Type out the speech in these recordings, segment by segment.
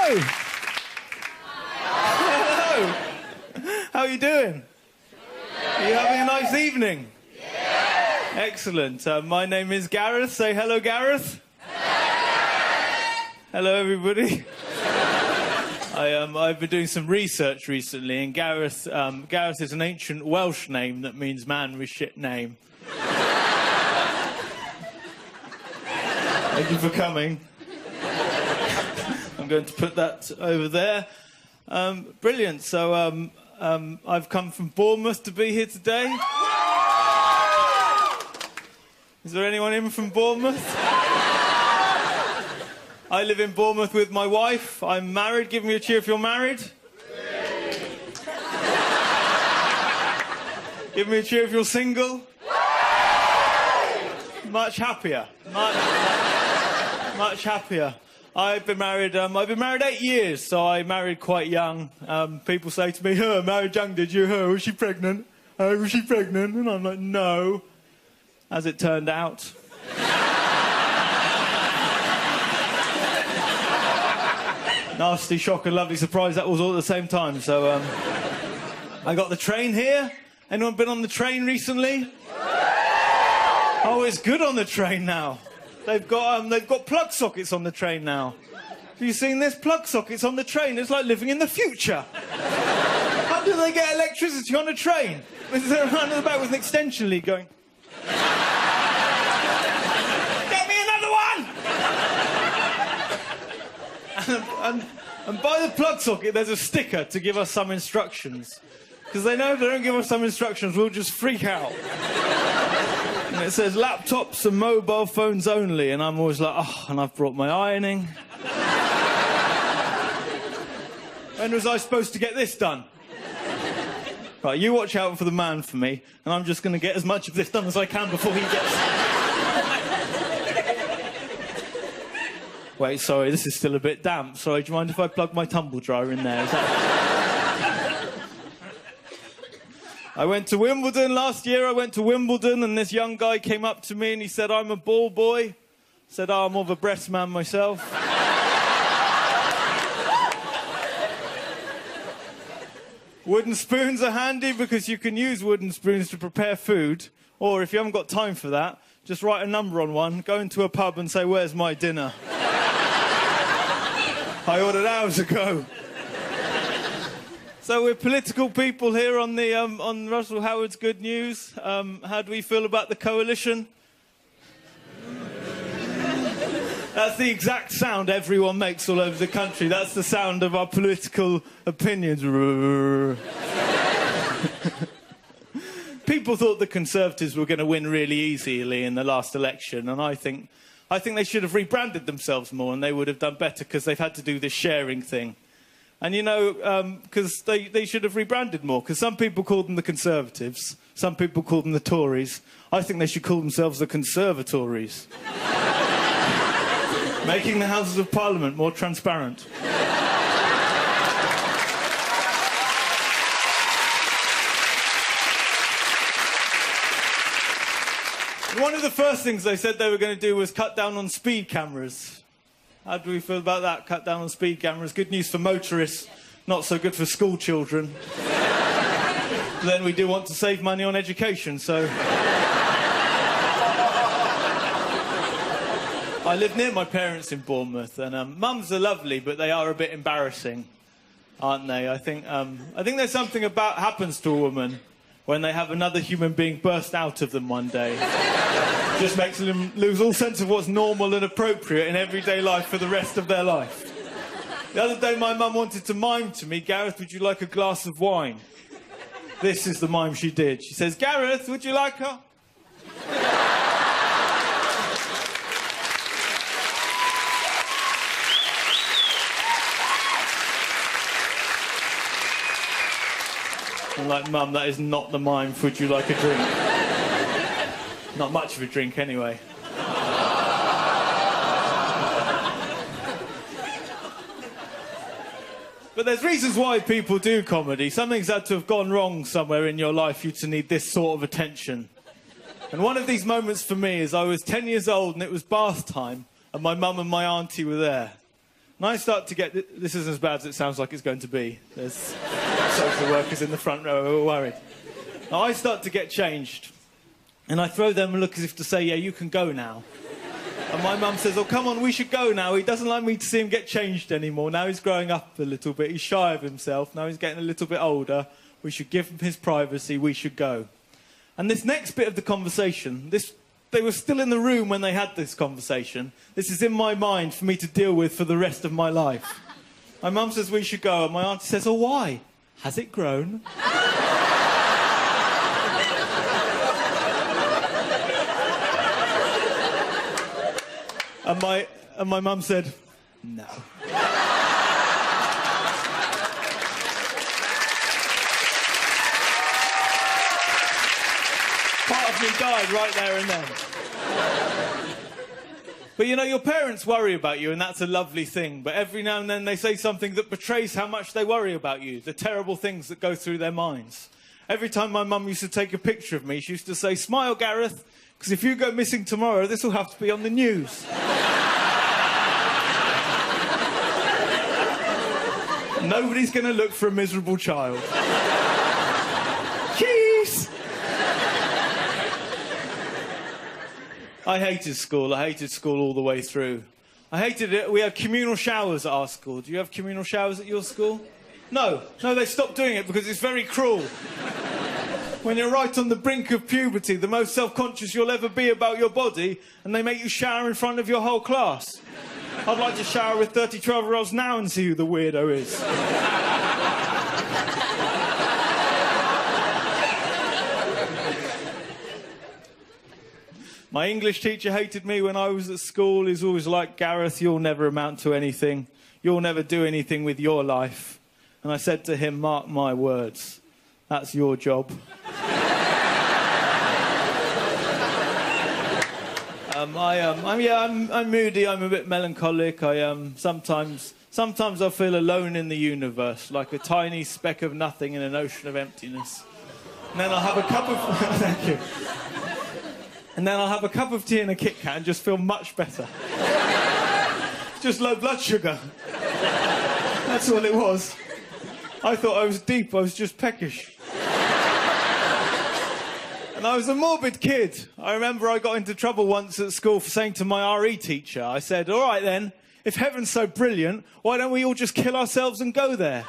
Hello! Hello! How are you doing? Are you having a nice evening? Excellent. My name is Gareth. Say hello, Gareth. Hello, everybody. I've been doing some research recently, and Gareth is an ancient Welsh name that means man with shit name. Thank you for coming. I'm going to put that over there. Brilliant. So I've come from Bournemouth to be here today. Is there anyone in from Bournemouth? I live in Bournemouth with my wife. I'm married. Give me a cheer if you're married. Give me a cheer if you're single. Much happier. Much happier. I've been married 8 years, so I married quite young. People say to me, married young, did you? Was she pregnant? Was she pregnant? And I'm like, no. As it turned out. Nasty shock and lovely surprise, that was all at the same time. So I got the train here. Anyone been on the train recently? Oh, it's good on the train now. They've got plug sockets on the train now. Have you seen this? Plug sockets on the train. It's like living in the future. How do they get electricity on a train? Is there a man in the back with an extension lead going... Get me another one! And by the plug socket, there's a sticker to give us some instructions. Because they know if they don't give us some instructions, we'll just freak out. And it says laptops and mobile phones only. And I'm always like, oh, and I've brought my ironing. When was I supposed to get this done? Right, you watch out for the man for me, and I'm just going to get as much of this done as I can before he gets... Wait, sorry, this is still a bit damp. Sorry, do you mind if I plug my tumble dryer in there? Is that... I went to Wimbledon last year. I went to Wimbledon, and this young guy came up to me and he said, I'm a ball boy. I said, oh, I'm more of a breast man myself. Wooden spoons are handy because you can use wooden spoons to prepare food. Or if you haven't got time for that, just write a number on one, go into a pub and say, where's my dinner? I ordered hours ago. So we're political people here on the on Russell Howard's Good News. How do we feel about the coalition? That's the exact sound everyone makes all over the country. That's the sound of our political opinions. People thought the Conservatives were going to win really easily in the last election, and I think they should have rebranded themselves more, and they would have done better because they've had to do this sharing thing. And, you know, because they should have rebranded more, because some people called them the Conservatives, some people called them the Tories. I think they should call themselves the Conservatories. Making the Houses of Parliament more transparent. One of the first things they said they were going to do was cut down on speed cameras. How do we feel about that? Cut down on speed cameras. Good news for motorists, not so good for school children. Then we do want to save money on education, so... I live near my parents in Bournemouth, and mums are lovely, but they are a bit embarrassing, aren't they? I think there's something about happens to a woman when they have another human being burst out of them one day. Just makes them lose all sense of what's normal and appropriate in everyday life for the rest of their life. The other day, my mum wanted to mime to me, Gareth, would you like a glass of wine? This is the mime she did. She says, Gareth, would you like a... I'm like, Mum, that is not the mime for would you like a drink? Not much of a drink, anyway. But there's reasons why people do comedy. Something's had to have gone wrong somewhere in your life for you to need this sort of attention. And one of these moments for me is I was 10 years old and it was bath time, and my mum and my auntie were there. And I start to get... This isn't as bad as it sounds like it's going to be. There's social workers in the front row who are worried. Now, I start to get changed. And I throw them a look as if to say, yeah, you can go now. And my mum says, oh, come on, we should go now. He doesn't like me to see him get changed anymore. Now he's growing up a little bit. He's shy of himself. Now he's getting a little bit older. We should give him his privacy. We should go. And this next bit of the conversation, they were still in the room when they had this conversation. This is in my mind for me to deal with for the rest of my life. My mum says we should go, and my auntie says, oh, why? Has it grown? And my mum said, no. Part of me died right there and then. But you know, your parents worry about you, and that's a lovely thing. But every now and then they say something that betrays how much they worry about you, the terrible things that go through their minds. Every time my mum used to take a picture of me, she used to say, smile, Gareth, because if you go missing tomorrow, this will have to be on the news. Nobody's going to look for a miserable child. Jeez! I hated school. I hated school all the way through. I hated it. We had communal showers at our school. Do you have communal showers at your school? No. No, they stopped doing it because it's very cruel. When you're right on the brink of puberty, the most self-conscious you'll ever be about your body, and they make you shower in front of your whole class. I'd like to shower with 30 12-year-olds now and see who the weirdo is. My English teacher hated me when I was at school. He's always like, Gareth, you'll never amount to anything. You'll never do anything with your life. And I said to him, mark my words, that's your job. I'm moody, I'm a bit melancholic. Sometimes I feel alone in the universe, like a tiny speck of nothing in an ocean of emptiness. And then I'll have a cup of... Thank you. And then I'll have a cup of tea and a Kit Kat and just feel much better. Just low blood sugar. That's all it was. I thought I was deep, I was just peckish. And I was a morbid kid. I remember I got into trouble once at school for saying to my RE teacher, I said, all right then, if heaven's so brilliant, why don't we all just kill ourselves and go there?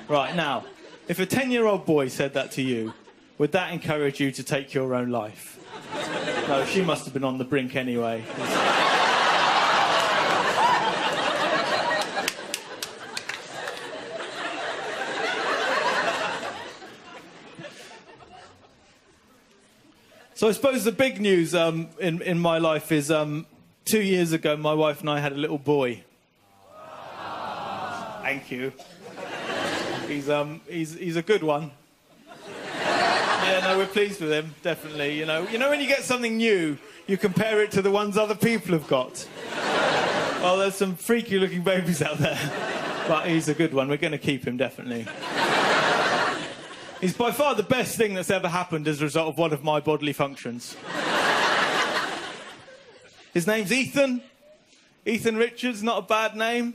Right, now, if a 10-year-old boy said that to you, would that encourage you to take your own life? No, she must have been on the brink anyway. So I suppose the big news in my life is 2 years ago, my wife and I had a little boy. Thank you. He's a good one. Yeah, no, we're pleased with him, definitely. You know when you get something new, you compare it to the ones other people have got. Well, there's some freaky-looking babies out there, but he's a good one. We're going to keep him, definitely. He's by far the best thing that's ever happened as a result of one of my bodily functions. His name's Ethan. Ethan Richards, not a bad name.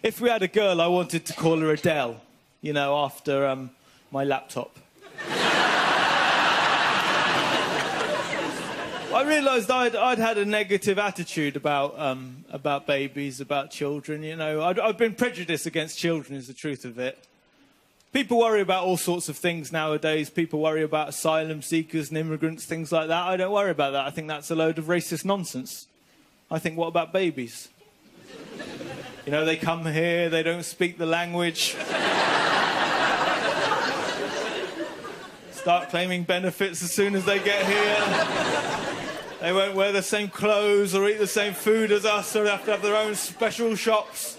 If we had a girl, I wanted to call her Adele, you know, after my laptop. I realised I'd had a negative attitude about babies, about children, you know. I've been prejudiced against children, is the truth of it. People worry about all sorts of things nowadays. People worry about asylum seekers and immigrants, things like that. I don't worry about that. I think that's a load of racist nonsense. I think, what about babies? You know, they come here, they don't speak the language. Start claiming benefits as soon as they get here. They won't wear the same clothes or eat the same food as us, or they have to have their own special shops.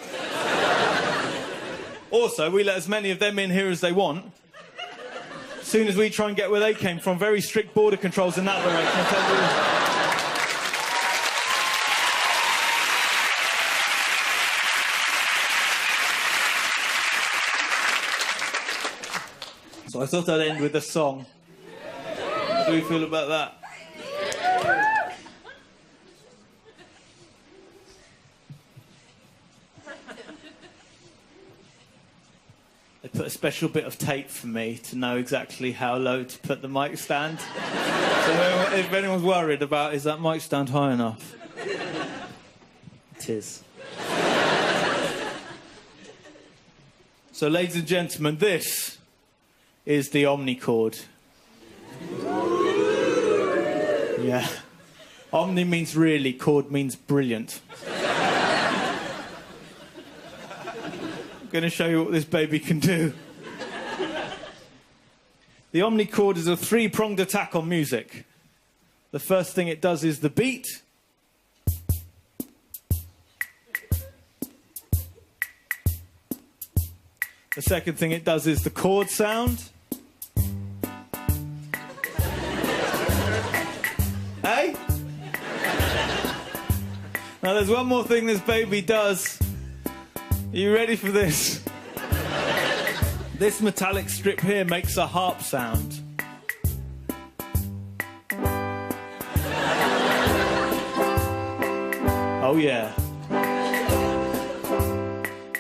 Also, we let as many of them in here as they want. As soon as we try and get where they came from, very strict border controls in that direction. So I thought I'd end with a song. How do we feel about that? put a special bit of tape for me to know exactly how low to put the mic stand. So if anyone's worried about, is that mic stand high enough? It is. So, ladies and gentlemen, this is the omnichord. Yeah. Omni means really, chord means brilliant. I'm going to show you what this baby can do. The omnichord is a three-pronged attack on music. The first thing it does is the beat. The second thing it does is the chord sound. Hey? Now there's one more thing this baby does. Are you ready for this? This metallic strip here makes a harp sound. Oh yeah.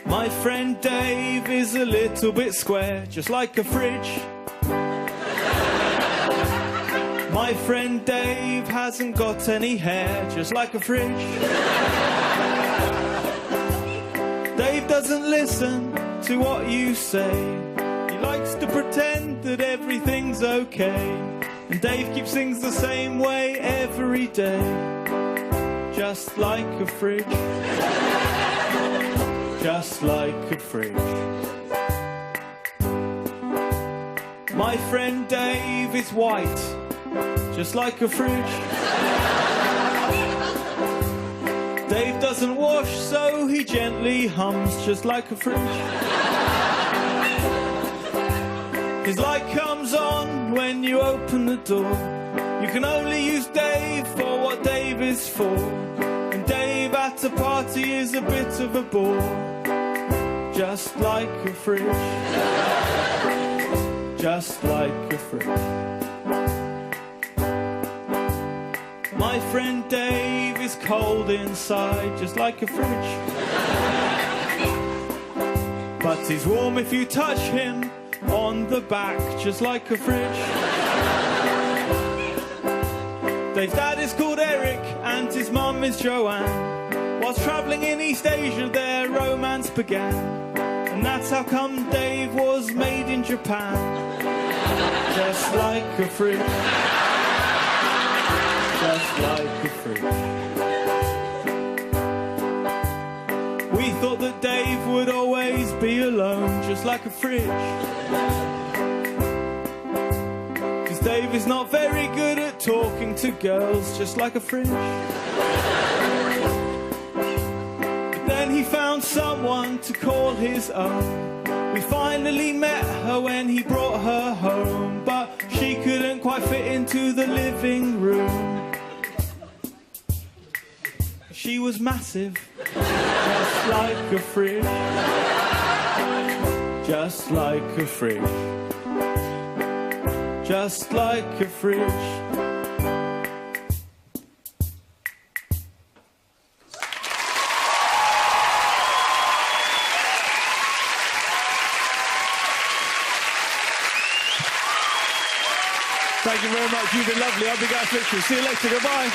My friend Dave is a little bit square, just like a fridge. My friend Dave hasn't got any hair, just like a fridge. Dave doesn't listen to what you say. He likes to pretend that everything's okay. And Dave keeps things the same way every day, just like a fridge. Just like a fridge. My friend Dave is white, just like a fridge. Dave doesn't wash, so he gently hums, just like a fridge. His light comes on when you open the door. You can only use Dave for what Dave is for. And Dave at a party is a bit of a bore. Just like a fridge. Just like a fridge. My friend Dave is cold inside, just like a fridge. But he's warm if you touch him on the back, just like a fridge. Dave's dad is called Eric and his mum is Joanne. Whilst travelling in East Asia their romance began. And that's how come Dave was made in Japan. Just like a fridge. Just like a fridge. We thought that Dave would always be alone, just like a fridge. Cause Dave is not very good at talking to girls, just like a fridge. But then he found someone to call his own. We finally met her when he brought her home, but she couldn't quite fit into the living room. She was massive, just like a fridge. Just like a fridge. Just like a fridge. Thank you very much. You've been lovely. I'll be Gareth. See you later. Goodbye.